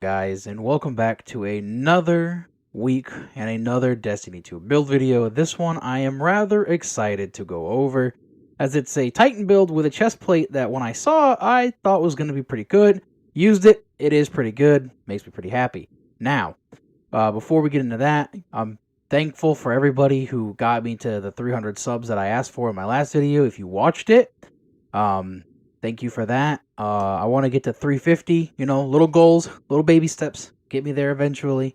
Guys, and welcome back to another week and another Destiny 2 build video. This one I am rather excited to go over, as it's a Titan build with a chest plate that when I saw, I thought was going to be pretty good. Used it, it is pretty good, makes me pretty happy. Now, before we get into that, I'm thankful for everybody who got me to the 300 subs that I asked for in my last video. If you watched it, thank you for that. I want to get to 350, little goals, little baby steps, get me there eventually.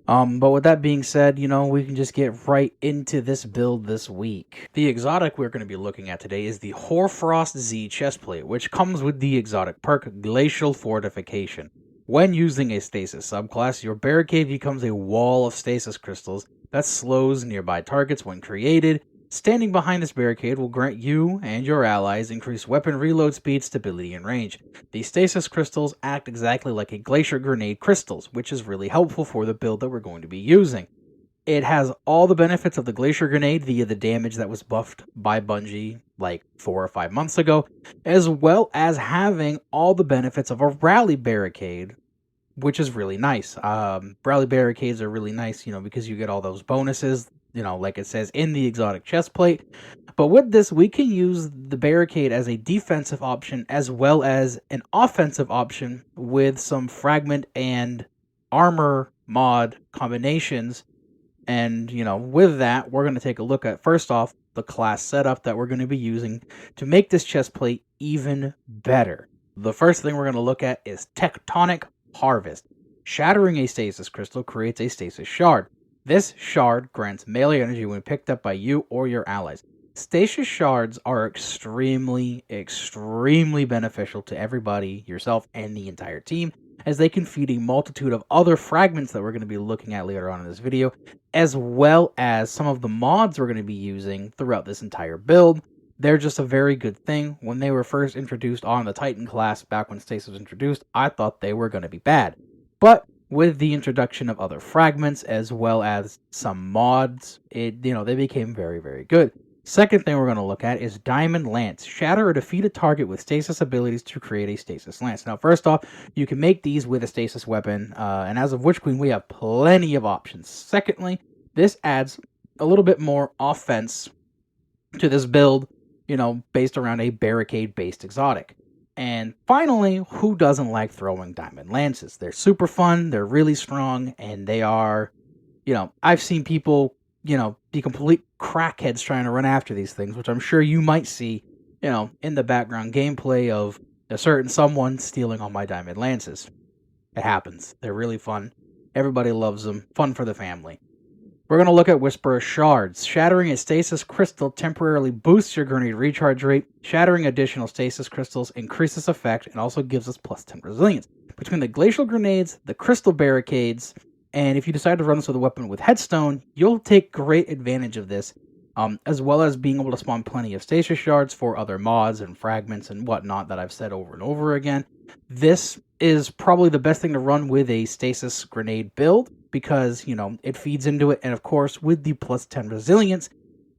But with that being said, we can just get right into this build this week. The exotic we're going to be looking at today is the Hoarfrost-Z chestplate, which comes with the exotic perk Glacial Fortification. When using a stasis subclass, your barricade becomes a wall of stasis crystals that slows nearby targets when created. Standing behind this barricade will grant you and your allies increased weapon reload speed, stability, and range. These stasis crystals act exactly like a glacier grenade crystals, which is really helpful for the build that we're going to be using. It has all the benefits of the glacier grenade via the damage that was buffed by Bungie like 4 or 5 months ago, as well as having all the benefits of a rally barricade, which is really nice. Rally barricades are really nice, because you get all those bonuses, like it says in the exotic chest plate. But with this, we can use the barricade as a defensive option as well as an offensive option with some fragment and armor mod combinations. And, with that, we're going to take a look at, first off, the class setup that we're going to be using to make this chest plate even better. The first thing we're going to look at is Tectonic Harvest. Shattering a stasis crystal creates a stasis shard. This shard grants melee energy when picked up by you or your allies. Stasis shards are extremely beneficial to everybody, yourself, and the entire team, as they can feed a multitude of other fragments that we're going to be looking at later on in this video, as well as some of the mods we're going to be using throughout this entire build. They're just a very good thing. When they were first introduced on the Titan class, back when Stasis was introduced, I thought they were going to be bad. But with the introduction of other fragments, as well as some mods, they became very, very good. Second thing we're going to look at is Diamond Lance. Shatter or defeat a target with stasis abilities to create a stasis lance. Now, first off, you can make these with a stasis weapon, and as of Witch Queen, we have plenty of options. Secondly, this adds a little bit more offense to this build, based around a barricade-based exotic. And finally, who doesn't like throwing diamond lances? They're super fun, they're really strong, and they are, I've seen people, be complete crackheads trying to run after these things, which I'm sure you might see, in the background gameplay of a certain someone stealing all my diamond lances. It happens. They're really fun. Everybody loves them. Fun for the family. We're going to look at Whisper of Shards. Shattering a stasis crystal temporarily boosts your grenade recharge rate. Shattering additional stasis crystals increases effect and also gives us plus 10 resilience. Between the glacial grenades, the crystal barricades, and if you decide to run this with a weapon with headstone, you'll take great advantage of this, as well as being able to spawn plenty of stasis shards for other mods and fragments and whatnot that I've said over and over again. This is probably the best thing to run with a stasis grenade build, because, it feeds into it, and of course, with the plus 10 resilience,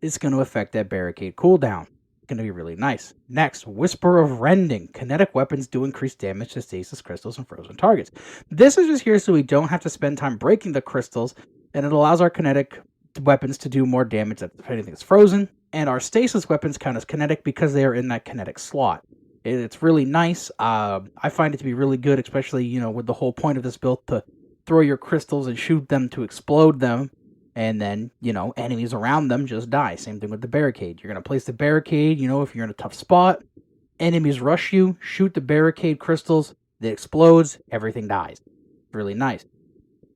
it's going to affect that barricade cooldown. It's going to be really nice. Next, Whisper of Rending. Kinetic weapons do increase damage to stasis crystals and frozen targets. This is just here so we don't have to spend time breaking the crystals, and it allows our kinetic weapons to do more damage if anything is frozen, and our stasis weapons count as kinetic because they are in that kinetic slot. It's really nice. I find it to be really good, especially, with the whole point of this build to throw your crystals and shoot them to explode them, and then, enemies around them just die. Same thing with the barricade. You're going to place the barricade, if you're in a tough spot, enemies rush you, shoot the barricade crystals, it explodes, everything dies. Really nice.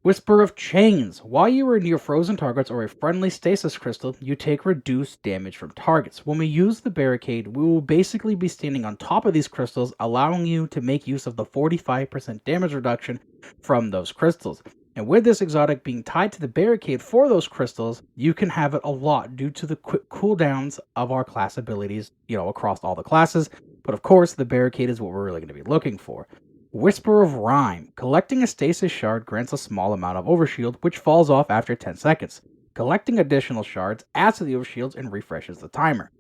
Whisper of Chains. While you are near frozen targets or a friendly stasis crystal, you take reduced damage from targets. When we use the barricade, we will basically be standing on top of these crystals, allowing you to make use of the 45% damage reduction from those crystals. And with this exotic being tied to the barricade for those crystals, you can have it a lot due to the quick cooldowns of our class abilities, across all the classes. But of course, the barricade is what we're really going to be looking for. Whisper of Rhyme. Collecting a stasis shard grants a small amount of overshield, which falls off after 10 seconds. Collecting additional shards adds to the overshields and refreshes the timer.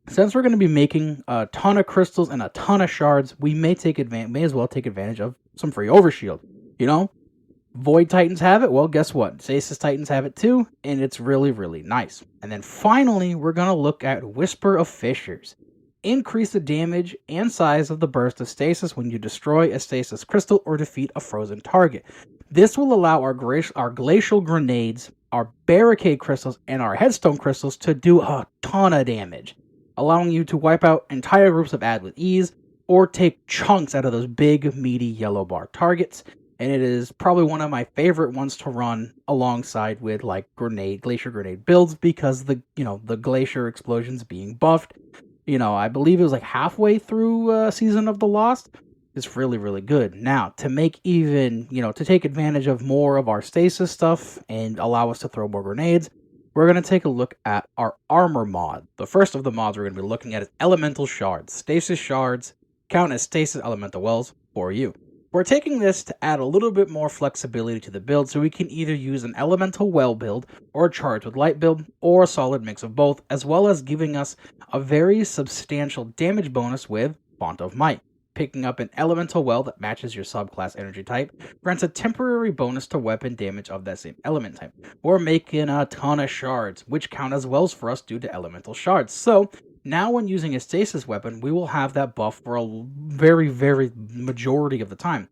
Since we're going to be making a ton of crystals and a ton of shards, we may as well take advantage of some free overshield. You know, Void Titans have it. Well, guess what? Stasis Titans have it too, and it's really, really nice. And then finally, we're going to look at Whisper of Fissures. Increase the damage and size of the burst of stasis when you destroy a stasis crystal or defeat a frozen target. This will allow our glacial grenades, our barricade crystals, and our headstone crystals to do a ton of damage, allowing you to wipe out entire groups of ads with ease or take chunks out of those big, meaty yellow bar targets. And it is probably one of my favorite ones to run alongside with like glacier grenade builds, because the glacier explosions being buffed. I believe it was like halfway through Season of the Lost. It's really, really good. Now, to make even, to take advantage of more of our stasis stuff and allow us to throw more grenades, we're going to take a look at our armor mod. The first of the mods we're going to be looking at is Elemental Shards. Stasis Shards count as stasis elemental wells for you. We're taking this to add a little bit more flexibility to the build, so we can either use an elemental well build, or a charge with light build, or a solid mix of both, as well as giving us a very substantial damage bonus with Font of Might. Picking up an elemental well that matches your subclass energy type grants a temporary bonus to weapon damage of that same element type. We're making a ton of shards, which count as wells for us due to elemental shards. So now when using a stasis weapon, we will have that buff for a very, very majority of the time.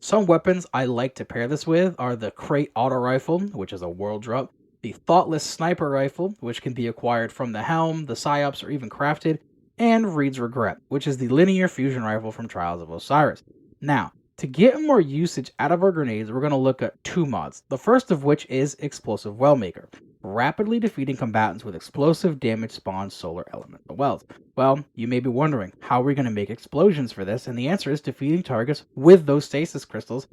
Some weapons I like to pair this with are the Crate Auto Rifle, which is a world drop, the Thoughtless Sniper Rifle, which can be acquired from the Helm, the Psyops, or even crafted, and Reed's Regret, which is the Linear Fusion Rifle from Trials of Osiris. Now, to get more usage out of our grenades, we're going to look at two mods, the first of which is Explosive Wellmaker. Rapidly defeating combatants with explosive damage spawns solar elemental wells. Well, you may be wondering, how are we going to make explosions for this? And the answer is defeating targets with those stasis crystals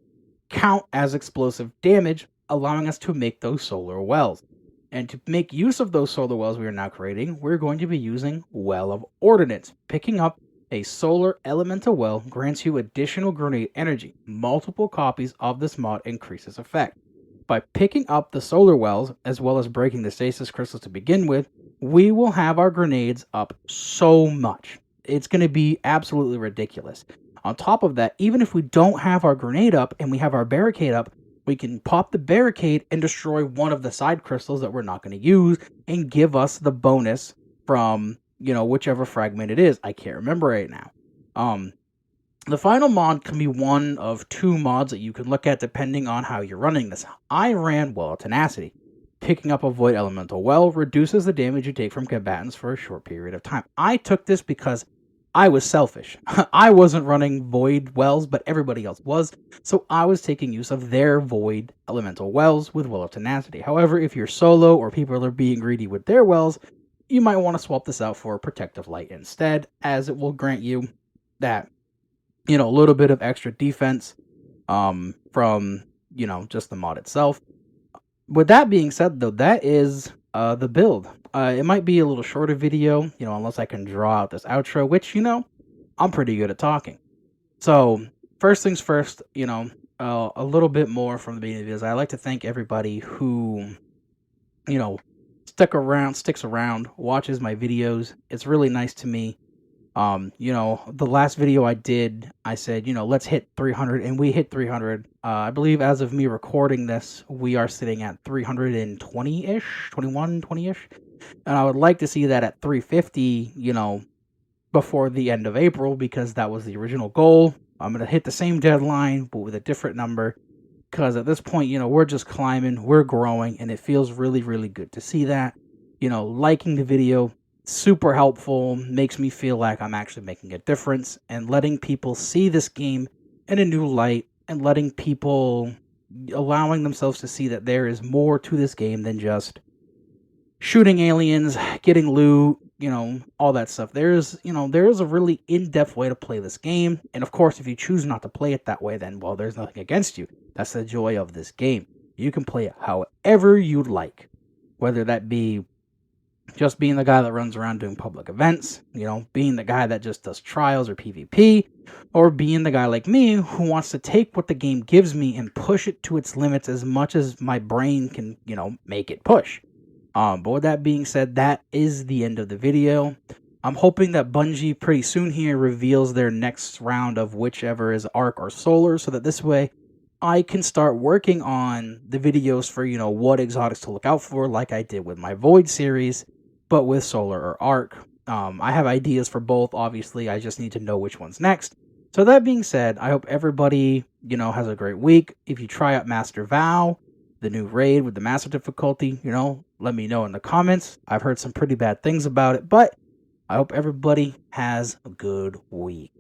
count as explosive damage, allowing us to make those solar wells. And to make use of those solar wells we are now creating, we're going to be using Well of Ordnance. Picking up a solar elemental well grants you additional grenade energy. Multiple copies of this mod increases effect. By picking up the solar wells, as well as breaking the stasis crystals to begin with, we will have our grenades up so much. It's going to be absolutely ridiculous. On top of that, even if we don't have our grenade up and we have our barricade up, we can pop the barricade and destroy one of the side crystals that we're not going to use and give us the bonus from, whichever fragment it is. I can't remember right now. The final mod can be one of two mods that you can look at depending on how you're running this. I ran Well of Tenacity. Picking up a Void Elemental Well reduces the damage you take from combatants for a short period of time. I took this because I was selfish. I wasn't running Void Wells, but everybody else was, so I was taking use of their Void Elemental Wells with Well of Tenacity. However, if you're solo or people are being greedy with their wells, you might want to swap this out for Protective Light instead, as it will grant you that a little bit of extra defense from, just the mod itself. With that being said, though, that is the build. It might be a little shorter video, unless I can draw out this outro, which, I'm pretty good at talking. So, first things first, a little bit more from the beginning of this. I'd like to thank everybody who, sticks around, watches my videos. It's really nice to me. The last video I did, I said, let's hit 300, and we hit 300. I believe as of me recording this, we are sitting at 320-ish, 20-ish. And I would like to see that at 350, before the end of April, because that was the original goal. I'm going to hit the same deadline, but with a different number, because at this point, we're just climbing, we're growing, and it feels really, really good to see that. Liking the video, super helpful, makes me feel like I'm actually making a difference and letting people see this game in a new light, and letting people, allowing themselves to see that there is more to this game than just shooting aliens, getting loot, all that stuff. There is a really in-depth way to play this game, and of course, if you choose not to play it that way, then, well, there's nothing against you. That's the joy of this game. You can play it however you'd like, whether that be just being the guy that runs around doing public events, being the guy that just does trials or PvP, or being the guy like me who wants to take what the game gives me and push it to its limits as much as my brain can, make it push. But with that being said, that is the end of the video. I'm hoping that Bungie pretty soon here reveals their next round of whichever is Arc or Solar, so that this way I can start working on the videos for, what exotics to look out for, like I did with my Void series, but with Solar or Arc. I have ideas for both, obviously. I just need to know which one's next. So that being said, I hope everybody, has a great week. If you try out Master Vow, the new raid with the master difficulty, let me know in the comments. I've heard some pretty bad things about it, but I hope everybody has a good week.